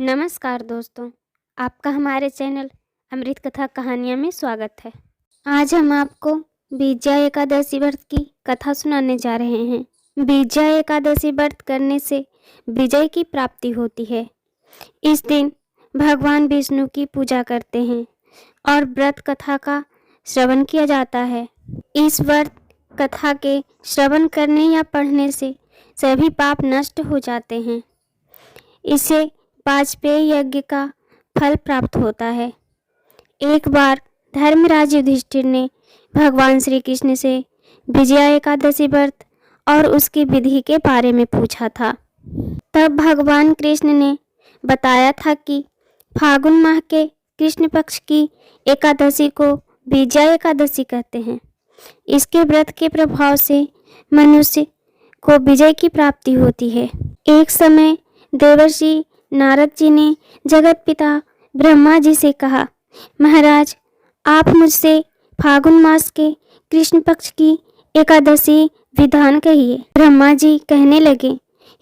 नमस्कार दोस्तों, आपका हमारे चैनल अमृत कथा कहानियाँ में स्वागत है। आज हम आपको विजया एकादशी व्रत की कथा सुनाने जा रहे हैं। विजया एकादशी व्रत करने से विजय की प्राप्ति होती है। इस दिन भगवान विष्णु की पूजा करते हैं और व्रत कथा का श्रवण किया जाता है। इस व्रत कथा के श्रवण करने या पढ़ने से सभी पाप नष्ट हो जाते हैं। इसे वाजपेयी यज्ञ का फल प्राप्त होता है। एक बार धर्मराज युधिष्ठिर ने भगवान श्री कृष्ण से विजया एकादशी व्रत और उसकी विधि के बारे में पूछा था। तब भगवान कृष्ण ने बताया था कि फागुन माह के कृष्ण पक्ष की एकादशी को विजया एकादशी कहते हैं। इसके व्रत के प्रभाव से मनुष्य को विजय की प्राप्ति होती है। एक समय देवर्षि नारद जी ने जगत पिता ब्रह्मा जी से कहा, महाराज आप मुझसे फागुन मास के कृष्ण पक्ष की एकादशी विधान कहिए। ब्रह्मा जी कहने लगे,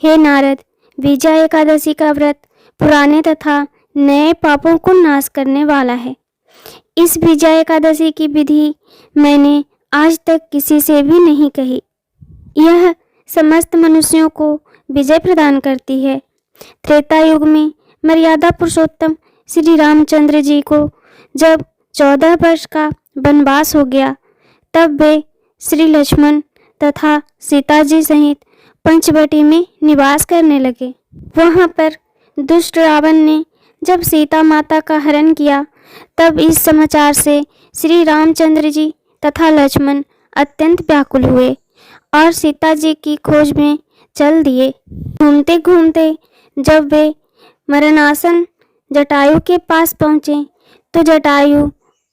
हे नारद, विजया एकादशी का व्रत पुराने तथा नए पापों को नाश करने वाला है। इस विजया एकादशी की विधि मैंने आज तक किसी से भी नहीं कही। यह समस्त मनुष्यों को विजय प्रदान करती है। त्रेता युग में मर्यादा पुरुषोत्तम श्री रामचंद्र जी को जब 14 वर्ष का वनवास हो गया, तब वे श्री लक्ष्मण तथा सीता जी सहित पंचवटी में निवास करने लगे। वहां पर दुष्ट रावण ने जब सीता माता का हरण किया, तब इस समाचार से श्री रामचंद्र जी तथा लक्ष्मण अत्यंत व्याकुल हुए और सीता जी की खोज में चल दिए। घूमते घूमते जब वे मरणासन जटायु के पास पहुँचे, तो जटायु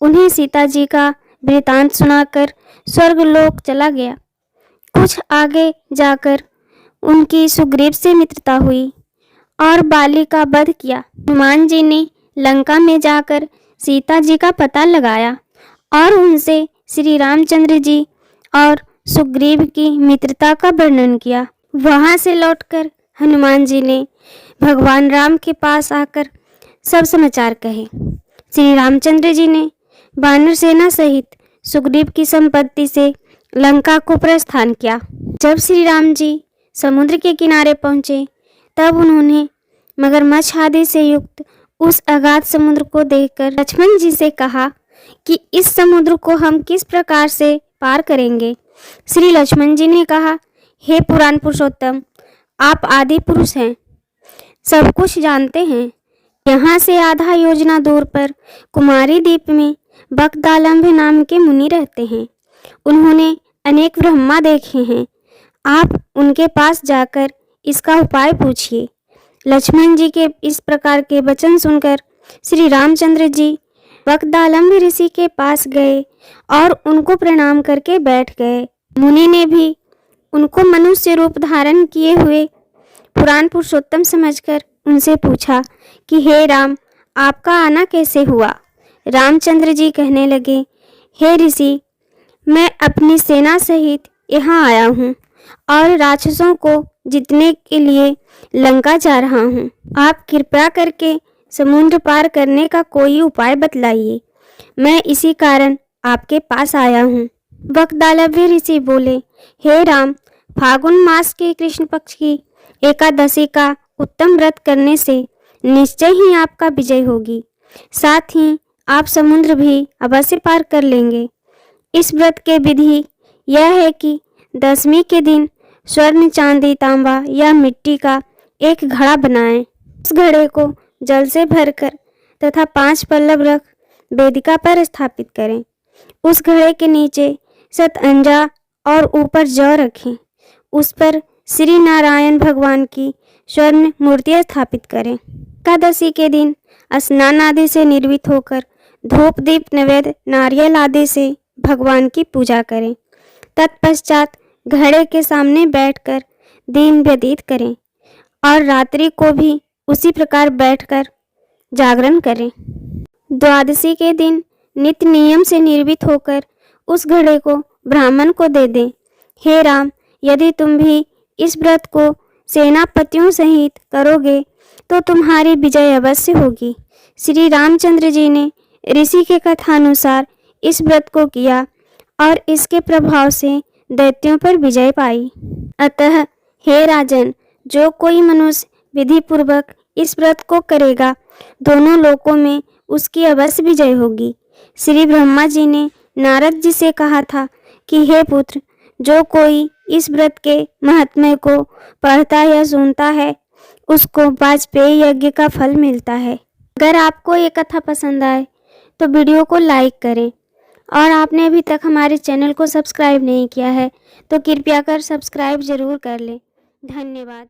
उन्हें सीता जी का वृतांत सुनाकर स्वर्गलोक चला गया। कुछ आगे जाकर उनकी सुग्रीव से मित्रता हुई और बाली का वध किया। हनुमान जी ने लंका में जाकर सीता जी का पता लगाया और उनसे श्री रामचंद्र जी और सुग्रीव की मित्रता का वर्णन किया। वहां से लौटकर हनुमान जी ने भगवान राम के पास आकर सब समाचार कहे। श्री रामचंद्र जी ने वानर सेना सहित सुग्रीव की संपत्ति से लंका को प्रस्थान किया। जब श्री राम जी समुद्र के किनारे पहुंचे, तब उन्होंने मगरमच्छ आदि से युक्त उस अगाध समुद्र को देखकर लक्ष्मण जी से कहा कि इस समुद्र को हम किस प्रकार से पार करेंगे। श्री लक्ष्मण जी ने कहा, हे पुराण पुरुषोत्तम, आप आदि पुरुष हैं, सब कुछ जानते हैं। यहाँ से आधा योजना दूर पर कुमारी द्वीप में बकदालंभ नाम के मुनि रहते हैं। उन्होंने अनेक ब्रह्मा देखे हैं। आप उनके पास जाकर इसका उपाय पूछिए। लक्ष्मण जी के इस प्रकार के वचन सुनकर श्री रामचंद्र जी बकदालंभ ऋषि के पास गए और उनको प्रणाम करके बैठ गए। मुनि ने भी उनको मनुष्य रूप धारण किए हुए पुराण पुरुषोत्तम समझकर उनसे पूछा कि हे राम, आपका आना कैसे हुआ। रामचंद्र जी कहने लगे, हे ऋषि, मैं अपनी सेना सहित यहाँ आया हूँ और राक्षसों को जीतने के लिए लंका जा रहा हूँ। आप कृपया करके समुद्र पार करने का कोई उपाय बतलाइए। मैं इसी कारण आपके पास आया हूँ। बकदालभ ऋषि बोले, हे राम, फागुन मास के कृष्ण पक्ष की एकादशी का उत्तम व्रत करने से निश्चय ही आपका विजय होगी। साथ ही आप समुद्र भी अवश्य पार कर लेंगे। इस व्रत के विधि यह है कि दशमी के दिन स्वर्ण, चांदी, तांबा या मिट्टी का एक घड़ा बनाएं। उस घड़े को जल से भरकर तथा 5 पल्लव रख वेदिका पर स्थापित करें। उस घड़े के नीचे शतअंजा और ऊपर जौ रखें। उस पर श्री नारायण भगवान की स्वर्ण मूर्तियां स्थापित करें। एकादशी के दिन स्नान आदि से निर्वित होकर धूप, दीप, नैवेद्य, नारियल आदि से भगवान की पूजा करें। तत्पश्चात घड़े के सामने बैठकर दिन व्यतीत करें और रात्रि को भी उसी प्रकार बैठकर जागरण करें। द्वादशी के दिन नित्य नियम से निर्वित होकर उस घड़े को ब्राह्मण को दे दें। हे राम, यदि तुम भी इस व्रत को सेनापतियों सहित करोगे तो तुम्हारी विजय अवश्य होगी। श्री रामचंद्र जी ने ऋषि के कथानुसार इस व्रत को किया और इसके प्रभाव से दैत्यों पर विजय पाई। अतः हे राजन, जो कोई मनुष्य विधि पूर्वक इस व्रत को करेगा, दोनों लोकों में उसकी अवश्य विजय होगी। श्री ब्रह्मा जी ने नारद जी से कहा था कि हे पुत्र, जो कोई इस व्रत के महात्म्य को पढ़ता या सुनता है, उसको वाजपेयी यज्ञ का फल मिलता है। अगर आपको ये कथा पसंद आए तो वीडियो को लाइक करें, और आपने अभी तक हमारे चैनल को सब्सक्राइब नहीं किया है तो कृपया कर सब्सक्राइब जरूर कर लें। धन्यवाद।